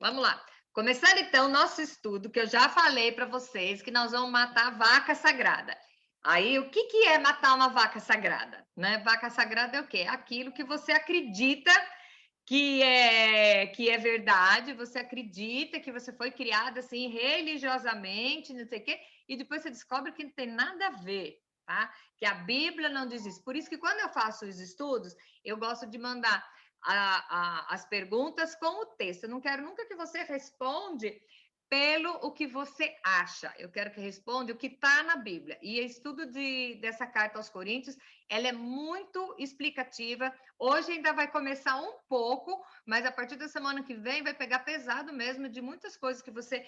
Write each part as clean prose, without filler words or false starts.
Vamos lá. Começando então o nosso estudo, que eu já falei para vocês que nós vamos matar a vaca sagrada. Aí, o que que é matar uma vaca sagrada, né? Vaca sagrada é o quê? Aquilo que você acredita que é verdade, você acredita que você foi criada assim religiosamente, não sei o quê, e depois você descobre que não tem nada a ver, tá? Que a Bíblia não diz isso. Por isso que quando eu faço os estudos, eu gosto de mandar as perguntas com o texto. Eu não quero nunca que você responde pelo o que você acha. Eu quero que responda o que está na Bíblia. E o estudo dessa carta aos Coríntios, ela é muito explicativa. Hoje ainda vai começar um pouco, mas a partir da semana que vem vai pegar pesado mesmo de muitas coisas que você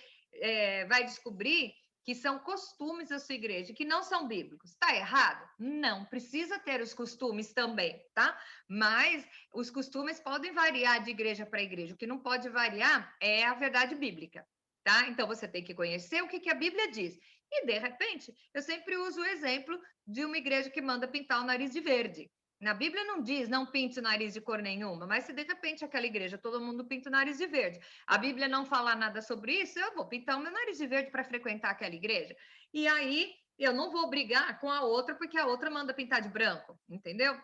vai descobrir que são costumes da sua igreja, que não são bíblicos. Está errado? Não, precisa ter os costumes também, tá? Mas os costumes podem variar de igreja para igreja. O que não pode variar é a verdade bíblica, tá? Então você tem que conhecer o que a Bíblia diz. E de repente, eu sempre uso o exemplo de uma igreja que manda pintar o nariz de verde. Na Bíblia não diz não pinte o nariz de cor nenhuma, mas se de repente aquela igreja todo mundo pinta o nariz de verde, a Bíblia não fala nada sobre isso, eu vou pintar o meu nariz de verde para frequentar aquela igreja. E aí eu não vou brigar com a outra porque a outra manda pintar de branco, entendeu?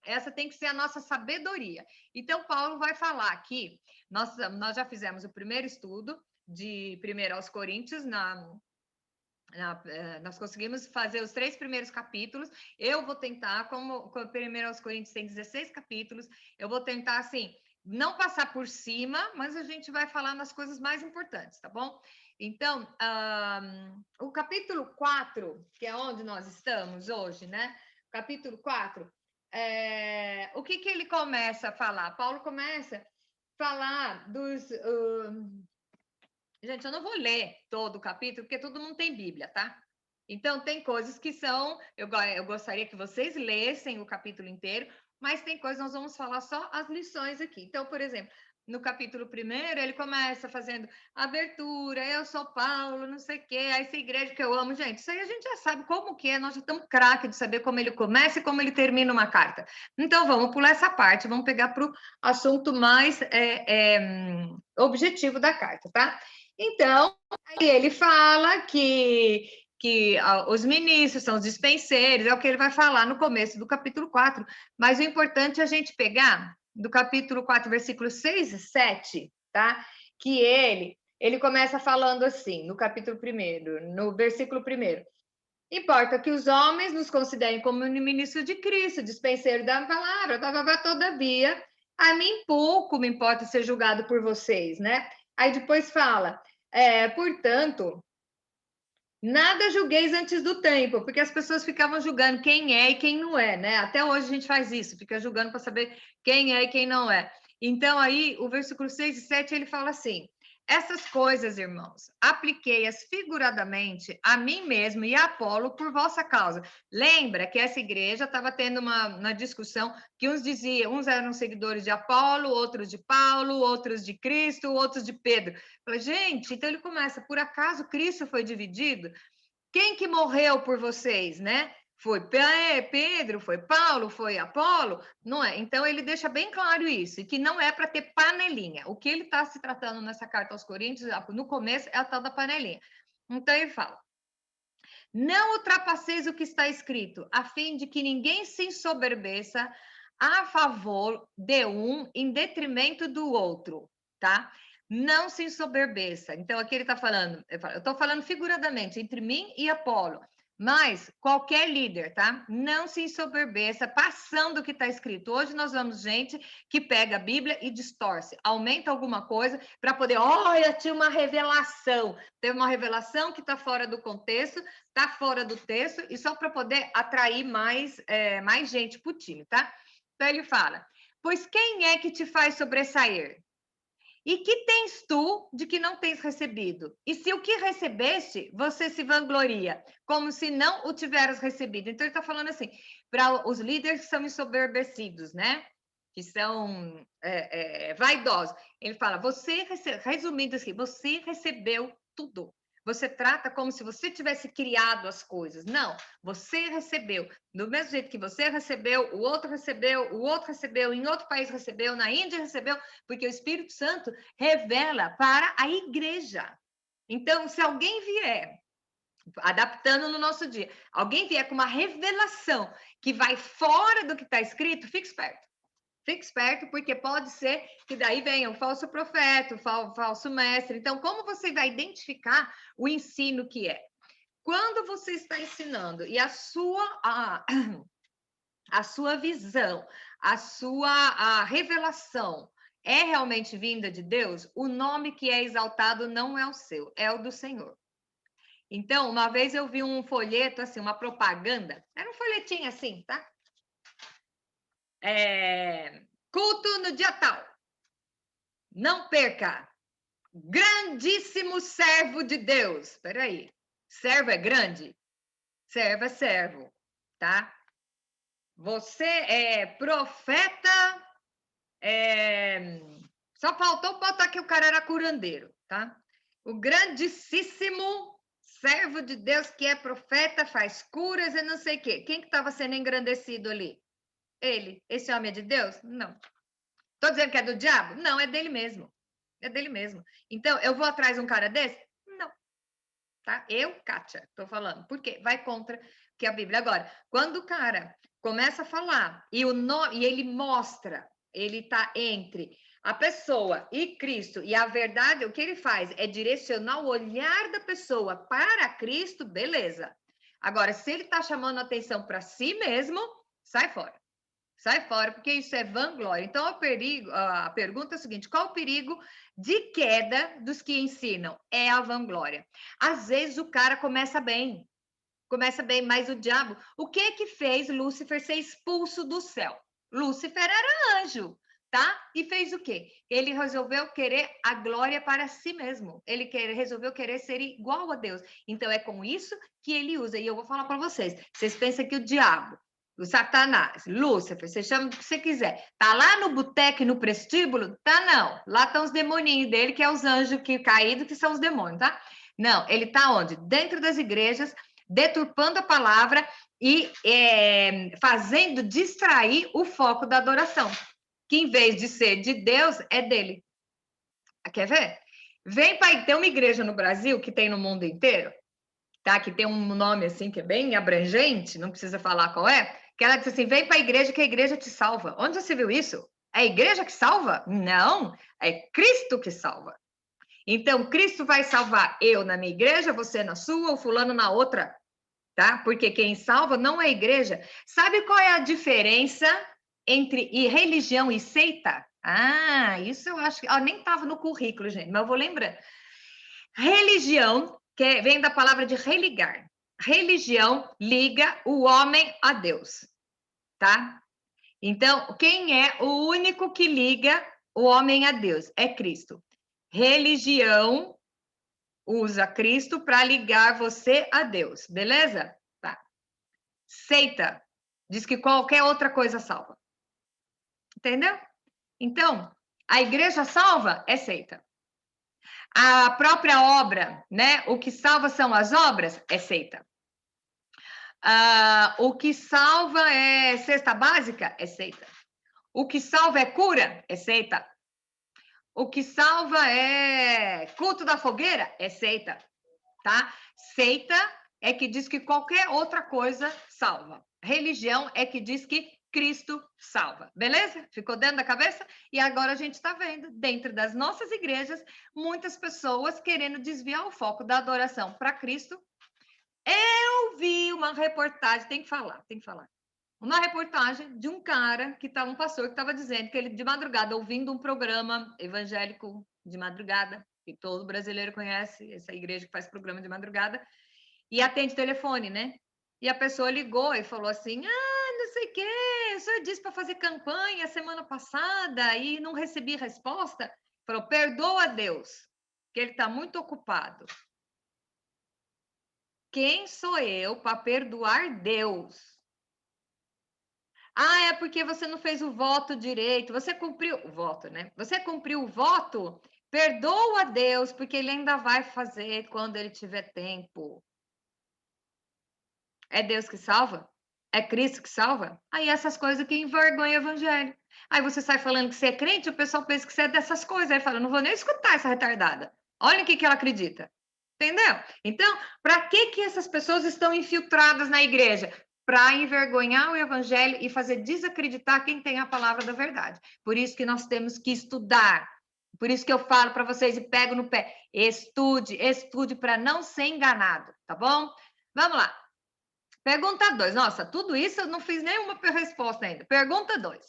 Essa tem que ser a nossa sabedoria. Então, Paulo vai falar aqui, nós já fizemos o primeiro estudo de 1 aos Coríntios, nós conseguimos fazer os 3 primeiros capítulos. Eu vou tentar, como 1 aos Coríntios tem 16 capítulos, eu vou tentar, assim, não passar por cima, mas a gente vai falar nas coisas mais importantes, tá bom? Então, o capítulo 4, que é onde nós estamos hoje, né? Capítulo 4, o que ele começa a falar? Paulo começa a falar dos... Gente, eu não vou ler todo o capítulo, porque todo mundo tem Bíblia, tá? Então, tem coisas que são... Eu gostaria que vocês lessem o capítulo inteiro, mas tem coisas, nós vamos falar só as lições aqui. Então, por exemplo, no capítulo 1, ele começa fazendo abertura, eu sou Paulo, não sei o quê, essa igreja que eu amo. Gente, isso aí a gente já sabe como que é, nós já estamos craque de saber como ele começa e como ele termina uma carta. Então, vamos pular essa parte, vamos pegar para o assunto mais objetivo da carta, tá? Então, aí ele fala que os ministros são os dispenseiros, é o que ele vai falar no começo do capítulo 4. Mas o importante é a gente pegar do capítulo 4, versículos 6 e 7, tá? Que ele começa falando assim, no capítulo 1, no versículo 1. Importa que os homens nos considerem como ministros de Cristo, dispenseiro da palavra, todavia, a mim pouco me importa ser julgado por vocês, né? Aí depois fala, portanto, nada julgueis antes do tempo, porque as pessoas ficavam julgando quem é e quem não é, né? Até hoje a gente faz isso, fica julgando para saber quem é e quem não é. Então, aí, o versículo 6 e 7, ele fala assim: essas coisas, irmãos, apliquei-as figuradamente a mim mesmo e a Apolo por vossa causa. Lembra que essa igreja estava tendo uma discussão que uns diziam, uns eram seguidores de Apolo, outros de Paulo, outros de Cristo, outros de Pedro. Falei, gente, então ele começa, por acaso Cristo foi dividido? Quem que morreu por vocês, né? Foi Pedro, foi Paulo, foi Apolo? Não é? Então ele deixa bem claro isso, e que não é para ter panelinha. O que ele está se tratando nessa carta aos Coríntios, no começo, é a tal da panelinha. Então ele fala: não ultrapasseis o que está escrito, a fim de que ninguém se ensoberbeça a favor de um em detrimento do outro, tá? Não se ensoberbeça. Então, aqui ele está falando, eu estou falando figuradamente, entre mim e Apolo, mas qualquer líder, tá? Não se ensoberbeça passando o que está escrito. Hoje nós vamos gente que pega a Bíblia e distorce, aumenta alguma coisa para poder, olha, tinha uma revelação. Teve uma revelação que está fora do contexto, está fora do texto, e só para poder atrair mais gente para o time, tá? Então ele fala: pois quem é que te faz sobressair? E que tens tu de que não tens recebido? E se o que recebeste, você se vangloria, como se não o tiveras recebido. Então, ele está falando assim, para os líderes que são ensoberbecidos, né? Que são vaidosos. Ele fala, resumindo assim, você recebeu tudo. você trata como se você tivesse criado as coisas. Não, você recebeu. Do mesmo jeito que você recebeu, o outro recebeu, em outro país recebeu, na Índia recebeu, porque o Espírito Santo revela para a igreja. Então, se alguém vier, adaptando no nosso dia, alguém vier com uma revelação que vai fora do que está escrito, fique esperto. Fique esperto, porque pode ser que daí venha o falso profeta, o falso mestre. Então, como você vai identificar o ensino que é? Quando você está ensinando e a sua visão, a revelação é realmente vinda de Deus, o nome que é exaltado não é o seu, é o do Senhor. Então, uma vez eu vi um folheto, assim, uma propaganda, era um folhetinho assim, tá? Culto no dia tal. Não perca. Grandíssimo servo de Deus. Espera aí. Servo é grande? Servo é servo, tá? Você é profeta. Só faltou botar que o cara era curandeiro, tá? O grandíssimo servo de Deus que é profeta, faz curas e não sei o quê. Quem que estava sendo engrandecido ali? Ele. Esse homem é de Deus? Não. Estou dizendo que é do diabo? Não, é dele mesmo. É dele mesmo. Então, eu vou atrás de um cara desse? Não. Tá? Eu, Kátia, estou falando. Por quê? Vai contra que a Bíblia. Agora, quando o cara começa a falar e ele mostra, ele está entre a pessoa e Cristo, e a verdade, o que ele faz é direcionar o olhar da pessoa para Cristo, beleza. Agora, se ele está chamando a atenção para si mesmo, sai fora. Sai fora, porque isso é vanglória. Então, a pergunta é a seguinte: qual o perigo de queda dos que ensinam? É a vanglória. Às vezes o cara começa bem, mas o diabo, o que que fez Lúcifer ser expulso do céu? Lúcifer era anjo, tá? E fez o quê? Ele resolveu querer a glória para si mesmo. Ele resolveu querer ser igual a Deus. Então, é com isso que ele usa. E eu vou falar para vocês. Vocês pensam que o diabo, o Satanás, Lúcifer, você chama o que você quiser. Tá lá no boteco e no prostíbulo? Tá não. Lá estão os demoninhos dele, que é os anjos que caídos, que são os demônios, tá? Não, ele tá onde? Dentro das igrejas, deturpando a palavra e fazendo distrair o foco da adoração, que em vez de ser de Deus, é dele. Quer ver? Tem uma igreja no Brasil, que tem no mundo inteiro, tá? Que tem um nome assim, que é bem abrangente, não precisa falar qual é, que ela diz assim, vem para a igreja que a igreja te salva. Onde você viu isso? É a igreja que salva? Não, é Cristo que salva. Então, Cristo vai salvar eu na minha igreja, você na sua, o fulano na outra, tá? Porque quem salva não é a igreja. Sabe qual é a diferença entre religião e seita? Ah, isso eu acho que nem estava no currículo, gente, mas eu vou lembrar. Religião, que vem da palavra de religar. Religião liga o homem a Deus, tá? Então, quem é o único que liga o homem a Deus? É Cristo. Religião usa Cristo para ligar você a Deus, beleza? Tá. Seita diz que qualquer outra coisa salva. Entendeu? Então, a igreja salva é seita. A própria obra, né? O que salva são as obras, é seita. O que salva é cesta básica, é seita. O que salva é cura, é seita. O que salva é culto da fogueira, é seita, tá? Seita é que diz que qualquer outra coisa salva. Religião é que diz que Cristo salva, beleza? Ficou dentro da cabeça? E agora a gente está vendo, dentro das nossas igrejas, muitas pessoas querendo desviar o foco da adoração para Cristo. Eu vi uma reportagem, tem que falar. Uma reportagem de um cara um pastor que estava dizendo que ele, de madrugada, ouvindo um programa evangélico de madrugada, que todo brasileiro conhece, essa igreja que faz programa de madrugada, e atende telefone, né? E a pessoa ligou e falou assim: não sei o quê, o senhor disse para fazer campanha semana passada e não recebi resposta. Falou: perdoa a Deus, que ele está muito ocupado. Quem sou eu para perdoar Deus? É porque você não fez o voto direito. Você cumpriu o voto, né? Você cumpriu o voto Perdoa a Deus, porque ele ainda vai fazer quando ele tiver tempo. É Deus que salva? É Cristo que salva? Aí essas coisas que envergonham o evangelho. Aí você sai falando que você é crente, o pessoal pensa que você é dessas coisas. Aí fala, não vou nem escutar essa retardada. Olha o que ela acredita. Entendeu? Então, para que essas pessoas estão infiltradas na igreja? Para envergonhar o evangelho e fazer desacreditar quem tem a palavra da verdade. Por isso que nós temos que estudar. Por isso que eu falo para vocês e pego no pé. Estude para não ser enganado, tá bom? Vamos lá. Pergunta 2. Nossa, tudo isso eu não fiz nenhuma resposta ainda. Pergunta 2.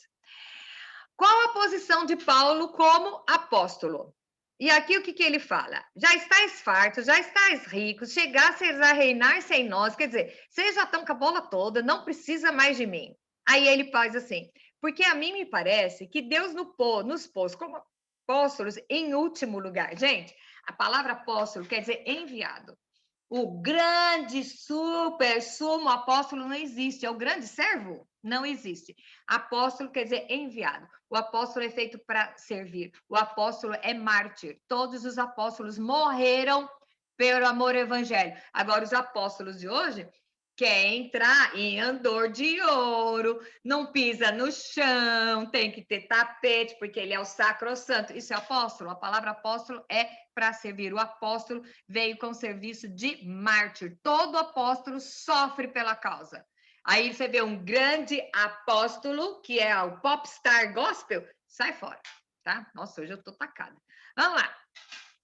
Qual a posição de Paulo como apóstolo? E aqui o que ele fala? Já estáis fartos, já estáis ricos, chegasseis a reinar sem nós. Quer dizer, vocês já estão com a bola toda, não precisa mais de mim. Aí ele faz assim, porque a mim me parece que Deus nos pôs como apóstolos em último lugar. Gente, a palavra apóstolo quer dizer enviado. O grande, super, sumo apóstolo não existe. É o grande servo? Não existe. Apóstolo quer dizer enviado. O apóstolo é feito para servir. O apóstolo é mártir. Todos os apóstolos morreram pelo amor ao evangelho. Agora, os apóstolos de hoje quer entrar em andor de ouro, não pisa no chão, tem que ter tapete, porque ele é o sacrossanto. Isso é apóstolo. A palavra apóstolo é para servir. O apóstolo veio com serviço de mártir. Todo apóstolo sofre pela causa. Aí você vê um grande apóstolo, que é o popstar gospel, sai fora, tá? Nossa, hoje eu tô tacada. Vamos lá.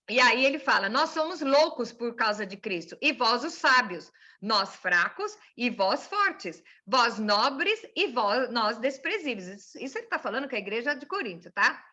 E aí ele fala: nós somos loucos por causa de Cristo, e vós os sábios, nós fracos e vós fortes, vós nobres e nós desprezíveis. Isso ele está falando com a igreja de Corinto, tá?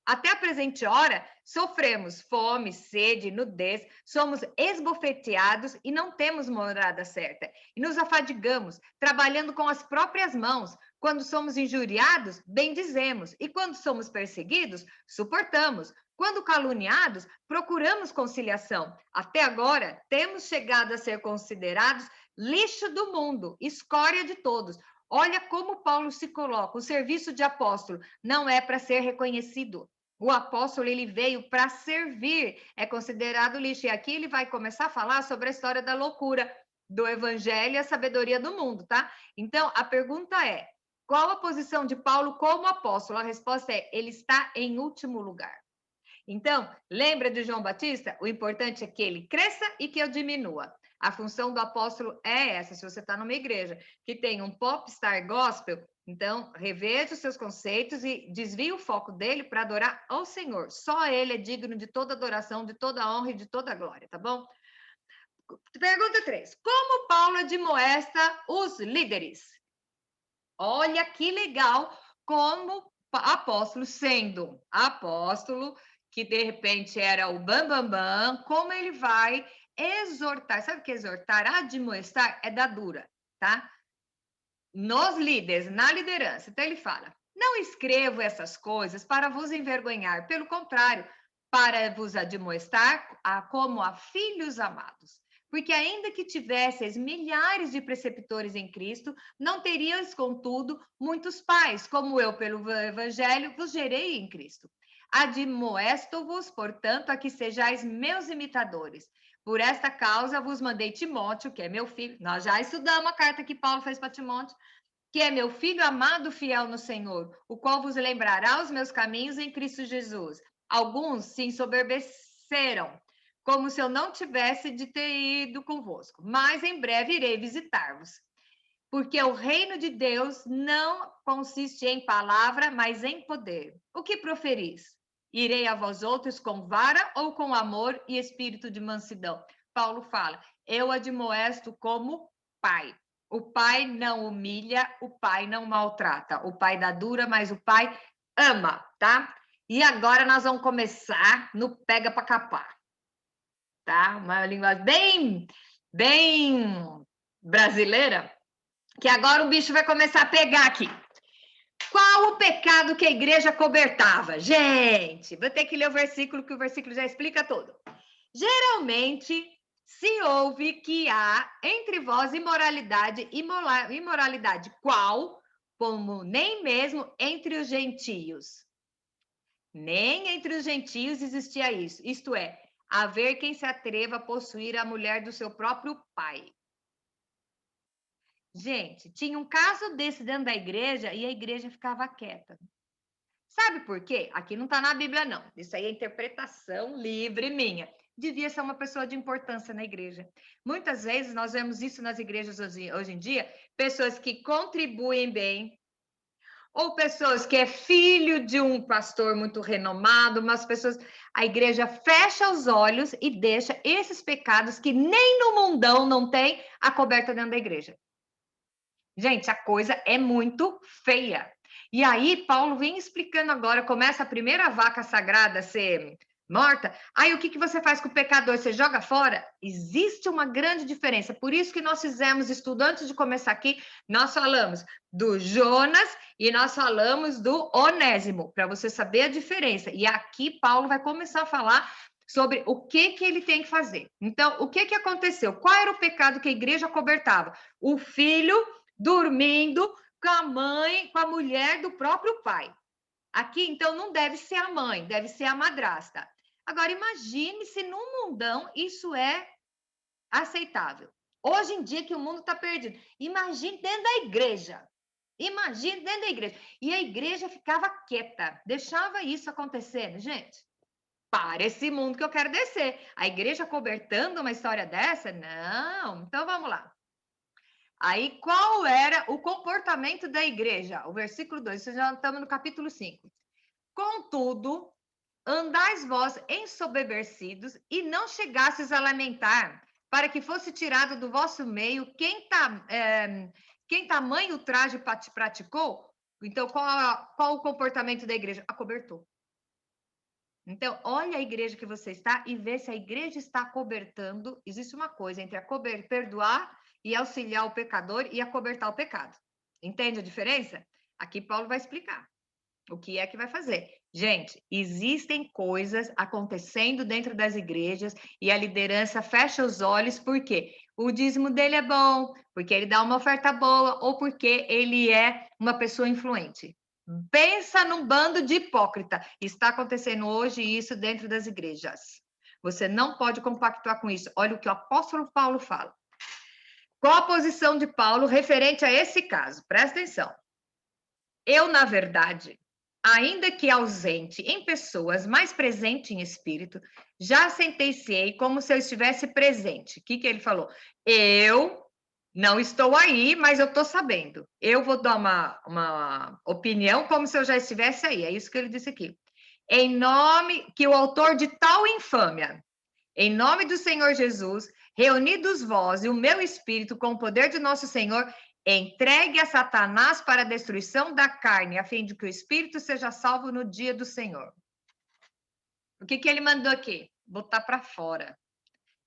Até a presente hora, sofremos fome, sede, nudez, somos esbofeteados e não temos morada certa. E nos afadigamos, trabalhando com as próprias mãos. Quando somos injuriados, bendizemos. E quando somos perseguidos, suportamos. Quando caluniados, procuramos conciliação. Até agora, temos chegado a ser considerados lixo do mundo, escória de todos. Olha como Paulo se coloca. O serviço de apóstolo não é para ser reconhecido. O apóstolo, ele veio para servir, é considerado lixo. E aqui ele vai começar a falar sobre a história da loucura, do evangelho e a sabedoria do mundo, tá? Então, a pergunta é, qual a posição de Paulo como apóstolo? A resposta é, ele está em último lugar. Então, lembra de João Batista? O importante é que ele cresça e que eu diminua. A função do apóstolo é essa. Se você está numa igreja que tem um popstar gospel, então reveja os seus conceitos e desvie o foco dele para adorar ao Senhor. Só ele é digno de toda adoração, de toda honra e de toda glória, tá bom? Pergunta 3. Como Paulo admoesta os líderes? Olha que legal como apóstolo, sendo apóstolo, que de repente era o bambambam, bam, bam, como ele vai exortar. Sabe o que é exortar? Admoestar é da dura, tá? Nos líderes, na liderança. Então ele fala: não escrevo essas coisas para vos envergonhar, pelo contrário, para vos admoestar como a filhos amados. Porque ainda que tivesseis milhares de preceptores em Cristo, não terias, contudo, muitos pais, como eu, pelo Evangelho, vos gerei em Cristo. Admoesto-vos, portanto, a que sejais meus imitadores. Por esta causa vos mandei Timóteo, que é meu filho. Nós já estudamos a carta que Paulo fez para Timóteo, que é meu filho amado, fiel no Senhor, o qual vos lembrará os meus caminhos em Cristo Jesus. Alguns se ensoberbeceram, como se eu não tivesse de ter ido convosco, mas em breve irei visitar-vos. Porque o reino de Deus não consiste em palavra, mas em poder. O que proferis? Irei a vós outros com vara ou com amor e espírito de mansidão? Paulo fala: eu admoesto como pai. O pai não humilha, o pai não maltrata. O pai dá dura, mas o pai ama, tá? E agora nós vamos começar no pega para capar, tá? Uma linguagem bem brasileira, que agora o bicho vai começar a pegar aqui. Qual o pecado que a igreja cobertava? Gente, vou ter que ler o versículo, que o versículo já explica tudo. Geralmente se ouve que há entre vós imoralidade, qual? Como nem mesmo entre os gentios. Nem entre os gentios existia isso. Isto é, haver quem se atreva a possuir a mulher do seu próprio pai. Gente, tinha um caso desse dentro da igreja e a igreja ficava quieta. Sabe por quê? Aqui não está na Bíblia, não. Isso aí é interpretação livre minha. Devia ser uma pessoa de importância na igreja. Muitas vezes nós vemos isso nas igrejas hoje em dia, pessoas que contribuem bem, ou pessoas que é filho de um pastor muito renomado, mas pessoas, a igreja fecha os olhos e deixa esses pecados que nem no mundão não tem a coberta dentro da igreja. Gente, a coisa é muito feia. E aí, Paulo vem explicando agora, começa a primeira vaca sagrada a ser morta, aí o que você faz com o pecador? Você joga fora? Existe uma grande diferença. Por isso que nós fizemos estudo antes de começar aqui, nós falamos do Jonas e nós falamos do Onésimo, para você saber a diferença. E aqui Paulo vai começar a falar sobre o que ele tem que fazer. Então, o que aconteceu? Qual era o pecado que a igreja cobertava? O filho dormindo com a mãe, com a mulher do próprio pai. Aqui, então, não deve ser a mãe, deve ser a madrasta. Agora, imagine se no mundão isso é aceitável. Hoje em dia que o mundo está perdido. Imagine dentro da igreja. Imagine dentro da igreja. E a igreja ficava quieta, deixava isso acontecendo. Gente, para esse mundo que eu quero descer. A igreja cobertando uma história dessa? Não. Então, vamos lá. Aí, qual era o comportamento da igreja? O versículo 2, já estamos no capítulo 5. Contudo, andais vós ensoberbecidos e não chegasses a lamentar, para que fosse tirado do vosso meio quem tamanho traje praticou. Então, qual o comportamento da igreja? Acobertou. Então, olha a igreja que você está e vê se a igreja está acobertando. Existe uma coisa entre perdoar e auxiliar o pecador e acobertar o pecado. Entende a diferença? Aqui Paulo vai explicar o que é que vai fazer. Gente, existem coisas acontecendo dentro das igrejas e a liderança fecha os olhos porque o dízimo dele é bom, porque ele dá uma oferta boa ou porque ele é uma pessoa influente. Pensa num bando de hipócrita. Está acontecendo hoje isso dentro das igrejas. Você não pode compactuar com isso. Olha o que o apóstolo Paulo fala. Qual a posição de Paulo referente a esse caso? Presta atenção. Eu, na verdade, ainda que ausente em pessoas, mais presente em espírito, já sentenciei como se eu estivesse presente. O que ele falou? Eu não estou aí, mas eu estou sabendo. Eu vou dar uma opinião como se eu já estivesse aí. É isso que ele disse aqui. Em nome que o autor de tal infâmia, em nome do Senhor Jesus, reunidos vós e o meu espírito com o poder de nosso Senhor, entregue a Satanás para a destruição da carne, a fim de que o espírito seja salvo no dia do Senhor. O que ele mandou aqui? Botar para fora.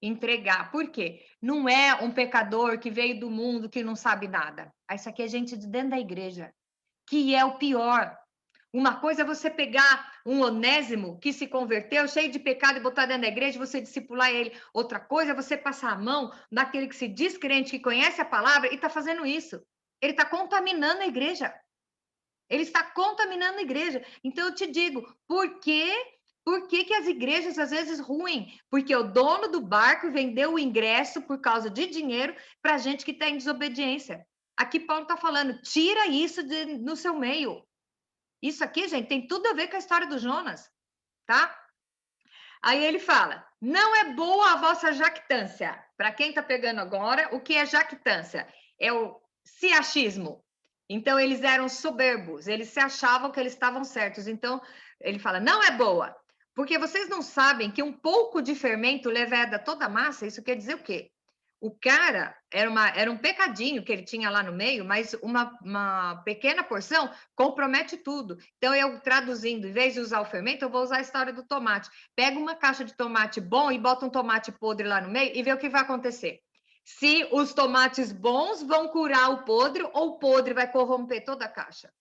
Entregar. Por quê? Não é um pecador que veio do mundo que não sabe nada. Isso aqui é gente de dentro da igreja, que é o pior. Uma coisa é você pegar um Onésimo que se converteu, cheio de pecado, e botar dentro da igreja, você discipular ele. Outra coisa é você passar a mão naquele que se diz crente, que conhece a palavra e está fazendo isso. Ele está contaminando a igreja. Ele está contaminando a igreja. Então, eu te digo, por quê? Por que as igrejas às vezes ruim? Porque o dono do barco vendeu o ingresso por causa de dinheiro para gente que está em desobediência. Aqui Paulo está falando, tira isso no seu meio. Isso aqui, gente, tem tudo a ver com a história do Jonas, tá? Aí ele fala: não é boa a vossa jactância. Para quem está pegando agora, o que é jactância? É o siachismo. Então, eles eram soberbos, eles se achavam que eles estavam certos. Então, ele fala: não é boa, porque vocês não sabem que um pouco de fermento leveda toda a massa. Isso quer dizer o quê? O cara era um pecadinho que ele tinha lá no meio, mas uma pequena porção compromete tudo. Então, eu traduzindo, em vez de usar o fermento, eu vou usar a história do tomate. Pega uma caixa de tomate bom e bota um tomate podre lá no meio e vê o que vai acontecer. Se os tomates bons vão curar o podre ou o podre vai corromper toda a caixa.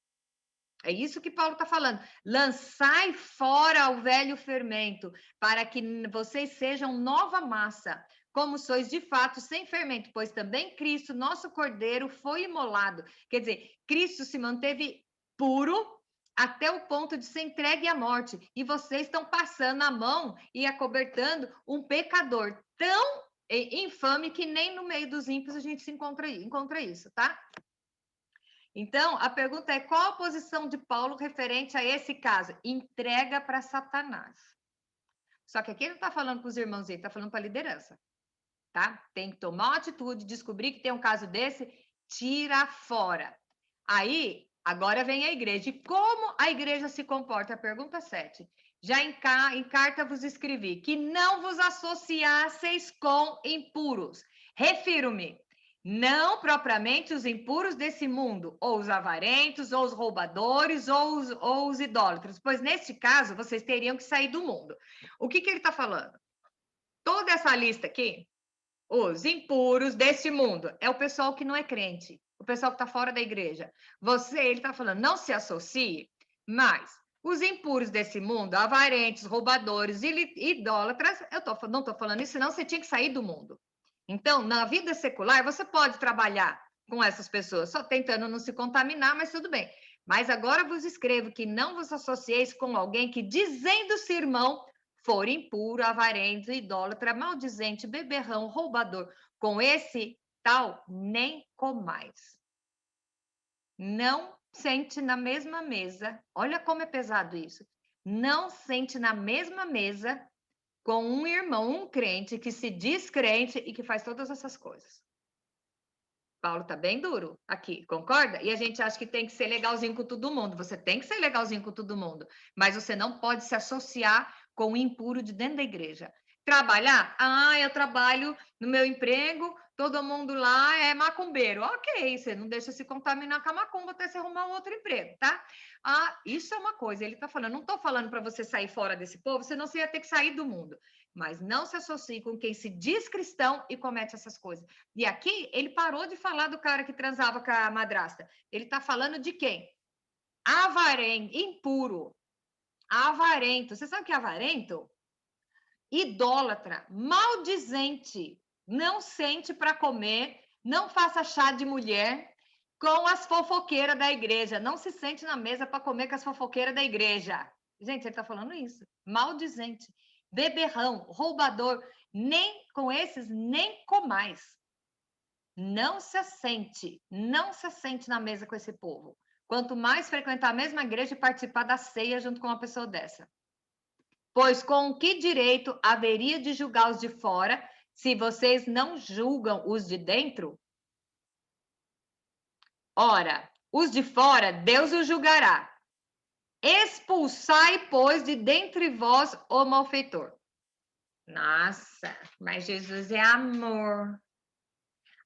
É isso que Paulo está falando. Lançai fora o velho fermento, para que vocês sejam nova massa, como sois de fato sem fermento, pois também Cristo, nosso Cordeiro, foi imolado. Quer dizer, Cristo se manteve puro até o ponto de ser entregue à morte. E vocês estão passando a mão e acobertando um pecador tão infame que nem no meio dos ímpios a gente se encontra isso, tá? Então, a pergunta é: qual a posição de Paulo referente a esse caso? Entrega para Satanás. Só que aqui ele não está falando para os irmãos, ele está falando para a liderança, tá? Tem que tomar uma atitude, descobrir que tem um caso desse, tira fora. Aí, agora vem a igreja. E como a igreja se comporta? Pergunta 7. Já em carta vos escrevi que não vos associasseis com impuros. Refiro-me, não propriamente os impuros desse mundo, ou os avarentos, ou os roubadores, ou os idólatras, pois neste caso vocês teriam que sair do mundo. O que ele está falando? Toda essa lista aqui, os impuros desse mundo, é o pessoal que não é crente, o pessoal que está fora da igreja. Ele está falando, não se associe, mas os impuros desse mundo, avarentes, roubadores, idólatras, não estou falando isso, senão você tinha que sair do mundo. Então, na vida secular, você pode trabalhar com essas pessoas, só tentando não se contaminar, mas tudo bem. Mas agora vos escrevo que não vos associeis com alguém que, dizendo-se irmão, for impuro, avarento, idólatra, maldizente, beberrão, roubador. Com esse tal, nem comais. Não sente na mesma mesa, olha como é pesado isso. Não sente na mesma mesa com um irmão, um crente que se diz crente e que faz todas essas coisas. Paulo tá bem duro aqui, concorda? E a gente acha que tem que ser legalzinho com todo mundo. Você tem que ser legalzinho com todo mundo, mas você não pode se associar com o impuro de dentro da igreja. Trabalhar? Ah, eu trabalho no meu emprego, todo mundo lá é macumbeiro. Ok, você não deixa se contaminar com a macumba até você arrumar um outro emprego, tá? Ah, isso é uma coisa. Ele tá falando, não tô falando para você sair fora desse povo, senão você ia ter que sair do mundo. Mas não se associe com quem se diz cristão e comete essas coisas. E aqui ele parou de falar do cara que transava com a madrasta. Ele está falando de quem? Avarento, impuro, avarento. Você sabe o que é avarento? Idólatra, maldizente, não sente para comer, não faça chá de mulher com as fofoqueiras da igreja, não se sente na mesa para comer com as fofoqueiras da igreja. Gente, ele está falando isso. Maldizente, beberrão, roubador, nem com esses, nem comais. Não se assente na mesa com esse povo. Quanto mais frequentar a mesma igreja e participar da ceia junto com uma pessoa dessa. Pois com que direito haveria de julgar os de fora, se vocês não julgam os de dentro? Ora, os de fora, Deus os julgará. Expulsai, pois, de dentre vós o malfeitor. Nossa, mas Jesus é amor.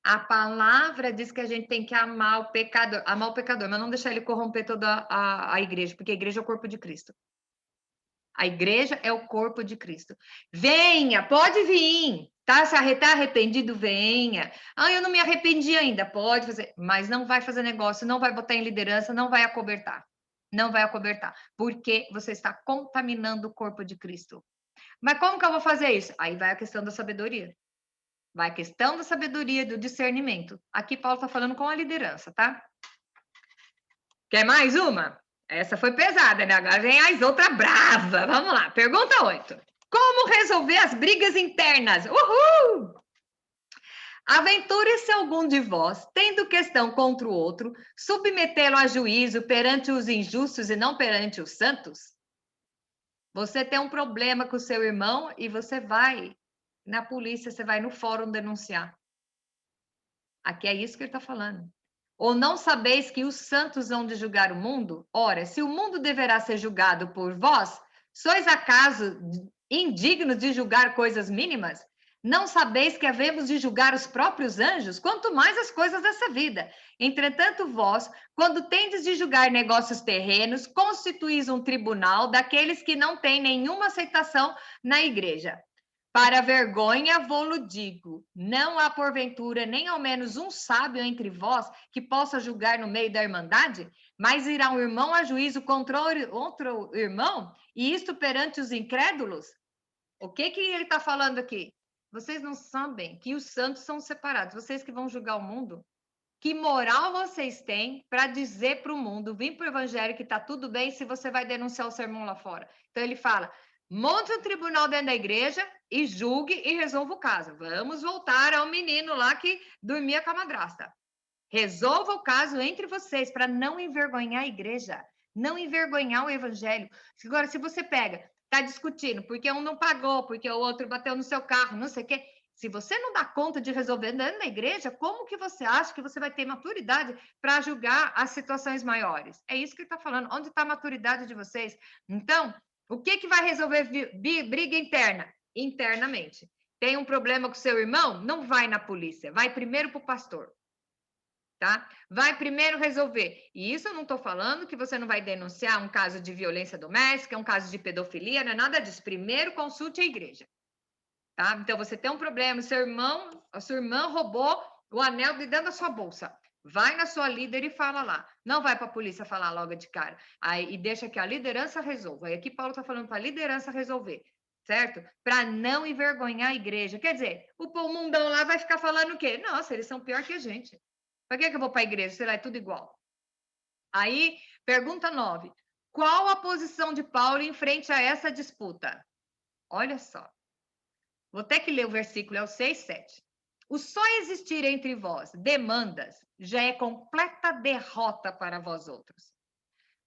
A palavra diz que a gente tem que amar o pecador, mas não deixar ele corromper toda a igreja, porque a igreja é o corpo de Cristo. A igreja é o corpo de Cristo. Venha, pode vir. Tá arrependido? Venha. Ah, eu não me arrependi ainda. Pode fazer, mas não vai fazer negócio, não vai botar em liderança, não vai acobertar. Não vai acobertar, porque você está contaminando o corpo de Cristo. Mas como que eu vou fazer isso? Aí vai a questão da sabedoria. Vai a questão da sabedoria, do discernimento. Aqui Paulo está falando com a liderança, tá? Quer mais uma? Essa foi pesada, né? Agora vem as outras bravas. Vamos lá. Pergunta 8. Como resolver as brigas internas? Uhul! Aventure-se algum de vós, tendo questão contra o outro, submetê-lo a juízo perante os injustos e não perante os santos? Você tem um problema com o seu irmão e você vai na polícia, você vai no fórum denunciar. Aqui é isso que ele está falando. Ou não sabeis que os santos hão de julgar o mundo? Ora, se o mundo deverá ser julgado por vós, sois acaso indignos de julgar coisas mínimas? Não sabeis que havemos de julgar os próprios anjos? Quanto mais as coisas dessa vida. Entretanto, vós, quando tendes de julgar negócios terrenos, constituís um tribunal daqueles que não têm nenhuma aceitação na igreja. Para vergonha vou-lo digo, não há porventura nem ao menos um sábio entre vós que possa julgar no meio da irmandade? Mas irá um irmão a juízo contra outro irmão, e isto perante os incrédulos? O que ele está falando aqui? Vocês não sabem que os santos são separados, vocês que vão julgar o mundo? Que moral vocês têm para dizer para o mundo, vir para o evangelho que está tudo bem se você vai denunciar o sermão lá fora? Então ele fala: monte um tribunal dentro da igreja e julgue e resolva o caso. Vamos voltar ao menino lá que dormia com a madrasta. Resolva o caso entre vocês para não envergonhar a igreja, não envergonhar o evangelho. Agora, se você pega, está discutindo porque um não pagou, porque o outro bateu no seu carro, não sei o quê. Se você não dá conta de resolver dentro da igreja, como que você acha que você vai ter maturidade para julgar as situações maiores? É isso que ele está falando. Onde está a maturidade de vocês? Então, o que vai resolver briga interna? Internamente. Tem um problema com seu irmão? Não vai na polícia, vai primeiro para o pastor. Tá? Vai primeiro resolver. E isso eu não estou falando que você não vai denunciar um caso de violência doméstica, um caso de pedofilia, não é nada disso. Primeiro consulte a igreja. Tá? Então você tem um problema, a sua irmã roubou o anel de dentro da sua bolsa. Vai na sua líder e fala lá. Não vai para a polícia falar logo de cara. Aí, e deixa que a liderança resolva. Aí aqui Paulo está falando para a liderança resolver. Certo? Para não envergonhar a igreja. Quer dizer, o mundão lá vai ficar falando o quê? Nossa, eles são pior que a gente. Para que eu vou para a igreja? Sei lá, é tudo igual. Aí, pergunta 9. Qual a posição de Paulo em frente a essa disputa? Olha só. Vou ter que ler o versículo, é o 6, 7. O só existir entre vós demandas já é completa derrota para vós outros.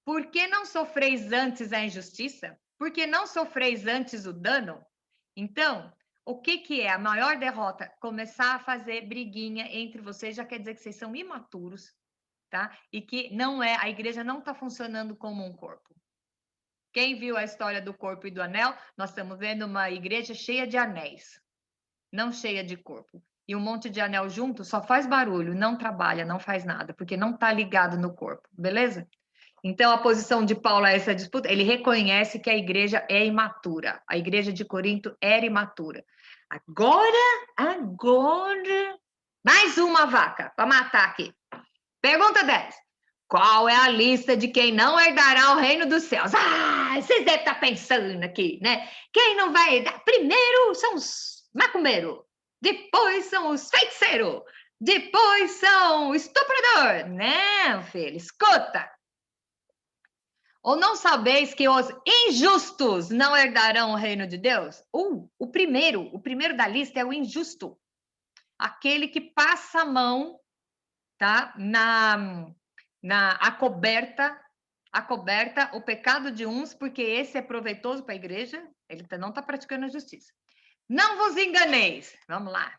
Por que não sofreis antes a injustiça? Por que não sofreis antes o dano? Então, o que é a maior derrota? Começar a fazer briguinha entre vocês, já quer dizer que vocês são imaturos, tá? E que não é, a igreja não está funcionando como um corpo. Quem viu a história do corpo e do anel, nós estamos vendo uma igreja cheia de anéis, não cheia de corpo. E um monte de anel junto só faz barulho, não trabalha, não faz nada, porque não está ligado no corpo, beleza? Então, a posição de Paulo a essa disputa, ele reconhece que a igreja é imatura. A igreja de Corinto era imatura. Agora, mais uma vaca para matar aqui. Pergunta 10. Qual é a lista de quem não herdará o reino dos céus? Vocês devem estar pensando aqui, né? Quem não vai herdar? Primeiro são os macumbeiros, depois são os feiticeiros, depois são o estuprador. Não, filho, escuta. Ou não sabeis que os injustos não herdarão o reino de Deus? O primeiro da lista é o injusto. Aquele que passa a mão, tá? A coberta, o pecado de uns, porque esse é proveitoso para a igreja, ele não está praticando a justiça. Não vos enganeis, vamos lá.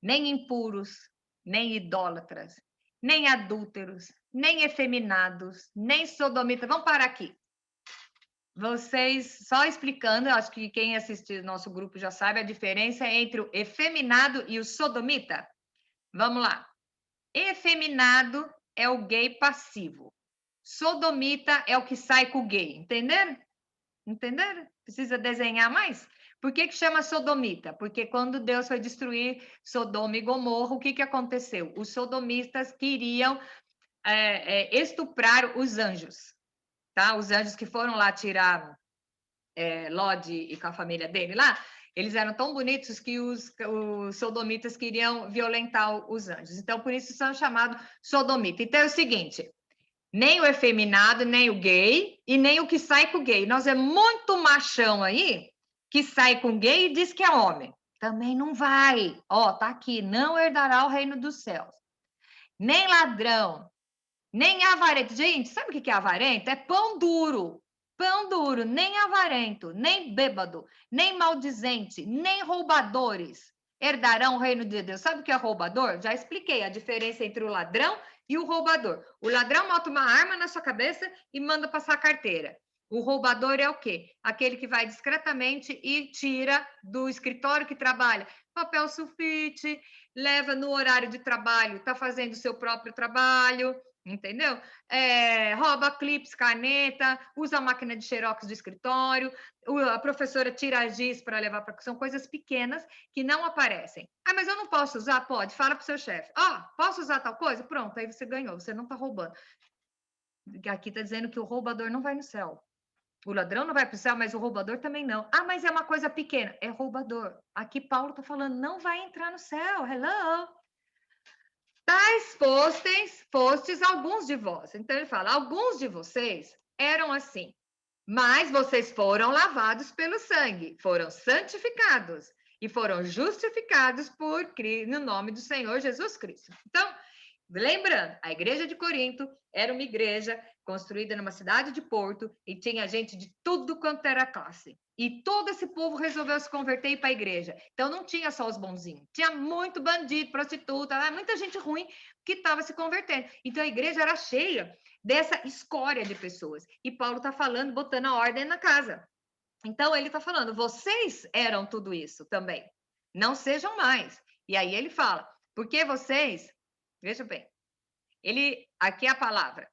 Nem impuros, nem idólatras, nem adúlteros, nem efeminados, nem sodomitas. Vamos parar aqui. Vocês, só explicando, eu acho que quem assistiu nosso grupo já sabe a diferença entre o efeminado e o sodomita. Vamos lá. Efeminado é o gay passivo. Sodomita é o que sai com o gay. Entenderam? Entenderam? Precisa desenhar mais? Por que chama sodomita? Porque quando Deus foi destruir Sodoma e Gomorra, o que aconteceu? Os sodomistas queriam estuprar os anjos, tá? Os anjos que foram lá tirar Ló e com a família dele lá, eles eram tão bonitos que os sodomitas queriam violentar os anjos. Então, por isso são chamados sodomita. Então, é o seguinte, nem o efeminado, nem o gay, e nem o que sai com o gay. Nós é muito machão aí, que sai com gay e diz que é homem. Também não vai. Ó, tá aqui, não herdará o reino dos céus. Nem ladrão, nem avarento. Gente, sabe o que é avarento? É pão duro. Pão duro, nem avarento, nem bêbado, nem maldizente, nem roubadores herdarão o reino de Deus. Sabe o que é roubador? Já expliquei a diferença entre o ladrão e o roubador. O ladrão bota uma arma na sua cabeça e manda passar a carteira. O roubador é o quê? Aquele que vai discretamente e tira do escritório que trabalha papel sulfite, leva no horário de trabalho, está fazendo o seu próprio trabalho, entendeu? Rouba clips, caneta, usa a máquina de xerox do escritório, a professora tira giz para levar para... São coisas pequenas que não aparecem. Mas eu não posso usar? Pode, fala para o seu chefe. Posso usar tal coisa? Pronto, aí você ganhou, você não está roubando. Aqui está dizendo que o roubador não vai no céu. O ladrão não vai para o céu, mas o roubador também não. Mas é uma coisa pequena. É roubador. Aqui Paulo está falando, não vai entrar no céu. Hello! Tais fostes alguns de vós. Então ele fala, alguns de vocês eram assim, mas vocês foram lavados pelo sangue, foram santificados e foram justificados no nome do Senhor Jesus Cristo. Então, lembrando, a igreja de Corinto era uma igreja construída numa cidade de Porto e tinha gente de tudo quanto era classe. E todo esse povo resolveu se converter e ir para a igreja. Então não tinha só os bonzinhos, tinha muito bandido, prostituta, muita gente ruim que estava se convertendo. Então a igreja era cheia dessa escória de pessoas. E Paulo está falando, botando a ordem na casa. Então ele está falando, vocês eram tudo isso também. Não sejam mais. E aí ele fala, porque vocês, veja bem, aqui é a palavra,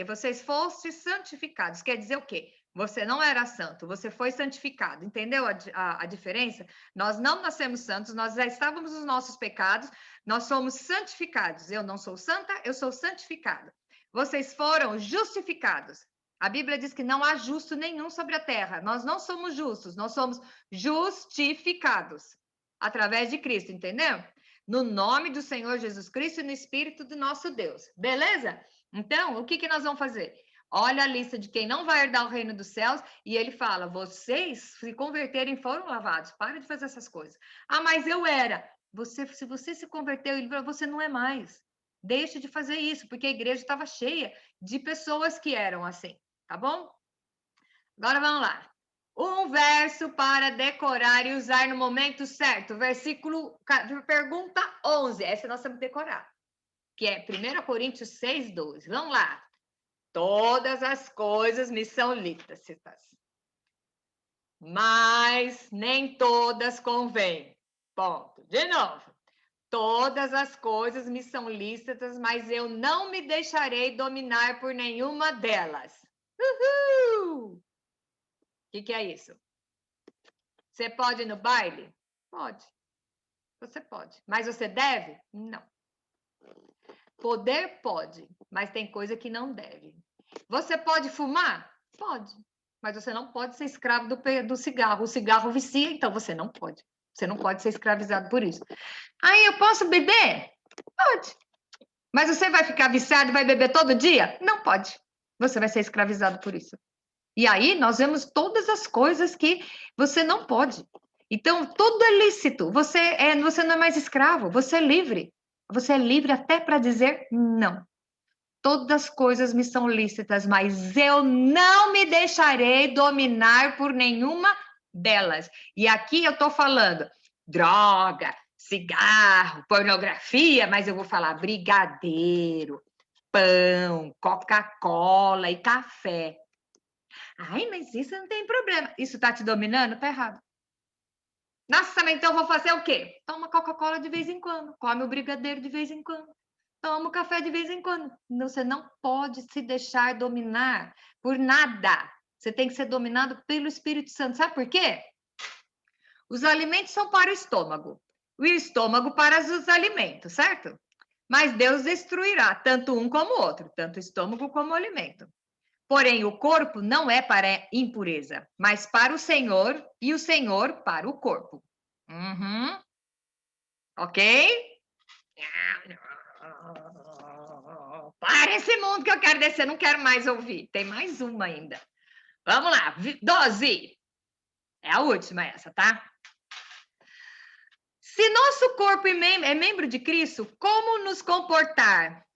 vocês fostes santificados, quer dizer o quê? Você não era santo, você foi santificado, entendeu a diferença? Nós não nascemos santos, nós já estávamos nos nossos pecados, nós somos santificados. Eu não sou santa, eu sou santificada. Vocês foram justificados. A Bíblia diz que não há justo nenhum sobre a terra. Nós não somos justos, nós somos justificados através de Cristo, entendeu? No nome do Senhor Jesus Cristo e no Espírito do nosso Deus. Beleza? Então, o que nós vamos fazer? Olha a lista de quem não vai herdar o reino dos céus e ele fala, vocês se converterem foram lavados. Para de fazer essas coisas. Ah, mas eu era. Se você se converteu, você não é mais. Deixe de fazer isso, porque a igreja estava cheia de pessoas que eram assim. Tá bom? Agora vamos lá. Um verso para decorar e usar no momento certo. Pergunta 11. Essa nós temos que decorar. Que é 1 Coríntios 6:12. Vamos lá. Todas as coisas me são lícitas, mas nem todas convêm. Ponto. De novo. Todas as coisas me são lícitas, mas eu não me deixarei dominar por nenhuma delas. Uhul! O que é isso? Você pode ir no baile? Pode. Você pode. Mas você deve? Não. Poder pode, mas tem coisa que não deve. Você pode fumar? Pode. Mas você não pode ser escravo do cigarro. O cigarro vicia, então você não pode. Você não pode ser escravizado por isso. Aí eu posso beber? Pode. Mas você vai ficar viciado e vai beber todo dia? Não pode. Você vai ser escravizado por isso. E aí nós vemos todas as coisas que você não pode. Então, tudo é lícito. Você não é mais escravo, você é livre. Você é livre até para dizer não. Todas as coisas me são lícitas, mas eu não me deixarei dominar por nenhuma delas. E aqui eu estou falando droga, cigarro, pornografia, mas eu vou falar brigadeiro, pão, Coca-Cola e café. Ai, mas isso não tem problema. Isso está te dominando? Tá errado. Nossa, mas então eu vou fazer o quê? Toma Coca-Cola de vez em quando, come o brigadeiro de vez em quando, toma o café de vez em quando. Você não pode se deixar dominar por nada. Você tem que ser dominado pelo Espírito Santo. Sabe por quê? Os alimentos são para o estômago, o estômago para os alimentos, certo? Mas Deus destruirá tanto um como o outro, tanto o estômago como o alimento. Porém, o corpo não é para impureza, mas para o Senhor e o Senhor para o corpo. Uhum. Ok? Para esse mundo que eu quero descer, não quero mais ouvir. Tem mais uma ainda. Vamos lá, 12. É a última essa, tá? Se nosso corpo é membro de Cristo, como nos comportar?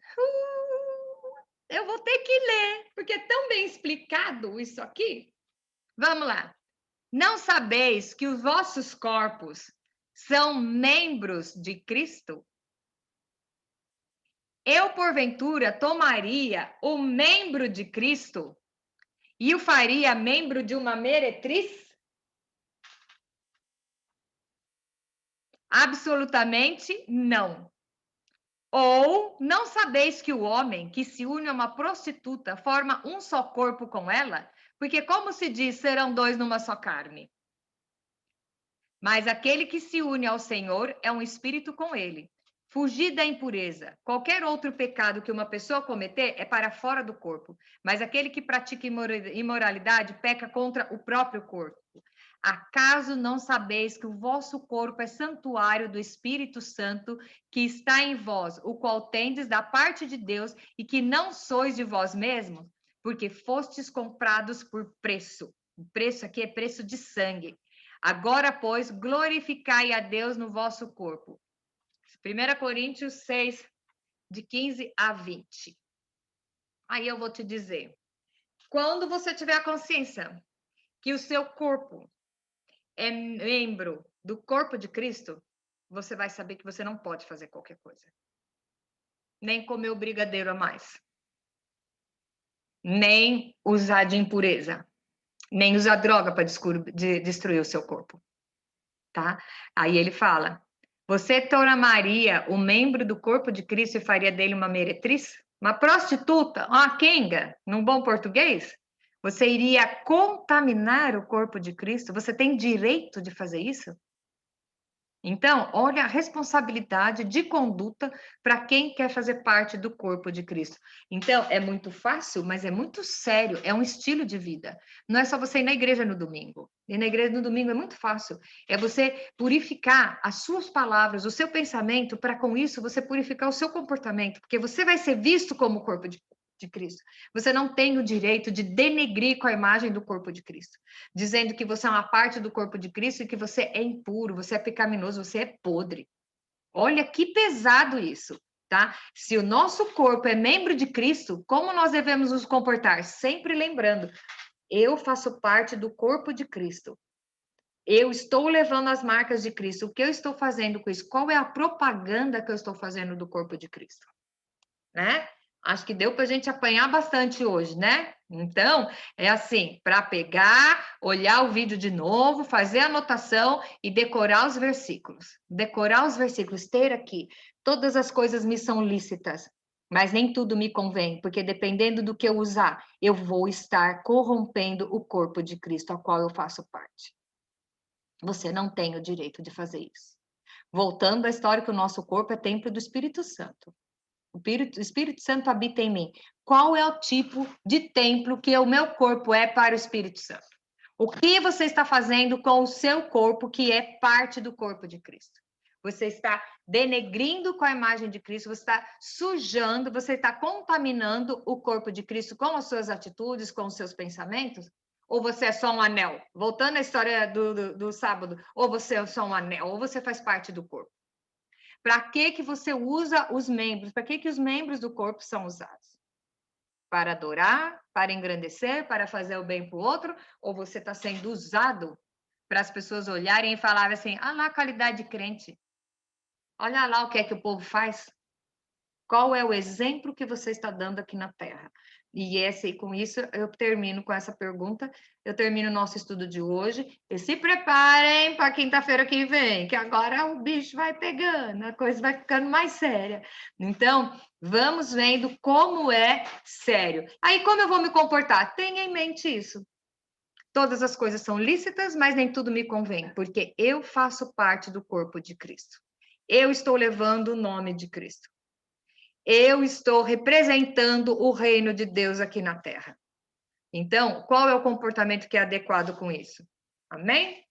Eu vou ter que ler, porque é tão bem explicado isso aqui. Vamos lá. Não sabeis que os vossos corpos são membros de Cristo? Eu, porventura, tomaria o membro de Cristo e o faria membro de uma meretriz? Absolutamente não. Ou não sabeis que o homem que se une a uma prostituta forma um só corpo com ela? Porque, como se diz, serão dois numa só carne. Mas aquele que se une ao Senhor é um espírito com ele. Fugir da impureza. Qualquer outro pecado que uma pessoa cometer é para fora do corpo. Mas aquele que pratica imoralidade peca contra o próprio corpo. Acaso não sabeis que o vosso corpo é santuário do Espírito Santo que está em vós, o qual tendes da parte de Deus e que não sois de vós mesmos? Porque fostes comprados por preço. O preço aqui é preço de sangue. Agora, pois, glorificai a Deus no vosso corpo. 1 Coríntios 6, de 15 a 20. Aí eu vou te dizer, quando você tiver a consciência que o seu corpo é membro do corpo de Cristo, você vai saber que você não pode fazer qualquer coisa. Nem comer o brigadeiro a mais. Nem usar de impureza. Nem usar droga para destruir o seu corpo. Tá? Aí ele fala, você tornaria o membro do corpo de Cristo e faria dele uma meretriz? Uma prostituta? Uma quenga? Num bom português? Você iria contaminar o corpo de Cristo? Você tem direito de fazer isso? Então, olha a responsabilidade de conduta para quem quer fazer parte do corpo de Cristo. Então, é muito fácil, mas é muito sério, é um estilo de vida. Não é só você ir na igreja no domingo. Ir na igreja no domingo é muito fácil. É você purificar as suas palavras, o seu pensamento, para com isso você purificar o seu comportamento, porque você vai ser visto como o corpo de Cristo. Você não tem o direito de denegrir com a imagem do corpo de Cristo, dizendo que você é uma parte do corpo de Cristo e que você é impuro, você é pecaminoso, você é podre. Olha que pesado isso, tá? Se o nosso corpo é membro de Cristo, como nós devemos nos comportar? Sempre lembrando, eu faço parte do corpo de Cristo. Eu estou levando as marcas de Cristo. O que eu estou fazendo com isso? Qual é a propaganda que eu estou fazendo do corpo de Cristo? Né? Acho que deu para a gente apanhar bastante hoje, né? Então, é assim, para pegar, olhar o vídeo de novo, fazer a anotação e decorar os versículos. Decorar os versículos, ter aqui, todas as coisas me são lícitas, mas nem tudo me convém, porque dependendo do que eu usar, eu vou estar corrompendo o corpo de Cristo, ao qual eu faço parte. Você não tem o direito de fazer isso. Voltando à história que o nosso corpo é templo do Espírito Santo. O Espírito Santo habita em mim. Qual é o tipo de templo que o meu corpo é para o Espírito Santo? O que você está fazendo com o seu corpo, que é parte do corpo de Cristo? Você está denegrindo com a imagem de Cristo, você está sujando, você está contaminando o corpo de Cristo com as suas atitudes, com os seus pensamentos? Ou você é só um anel? Voltando à história do sábado, ou você é só um anel, ou você faz parte do corpo. Para que você usa os membros? Para que os membros do corpo são usados? Para adorar, para engrandecer, para fazer o bem para o outro? Ou você está sendo usado para as pessoas olharem e falarem assim, ah lá a qualidade de crente. Olha lá o que é que o povo faz. Qual é o exemplo que você está dando aqui na Terra? E com isso eu termino com essa pergunta, eu termino o nosso estudo de hoje, e se preparem para quinta-feira que vem, que agora o bicho vai pegando, a coisa vai ficando mais séria. Então, vamos vendo como é sério. Aí, como eu vou me comportar? Tenha em mente isso. Todas as coisas são lícitas, mas nem tudo me convém, porque eu faço parte do corpo de Cristo. Eu estou levando o nome de Cristo. Eu estou representando o reino de Deus aqui na Terra. Então, qual é o comportamento que é adequado com isso? Amém?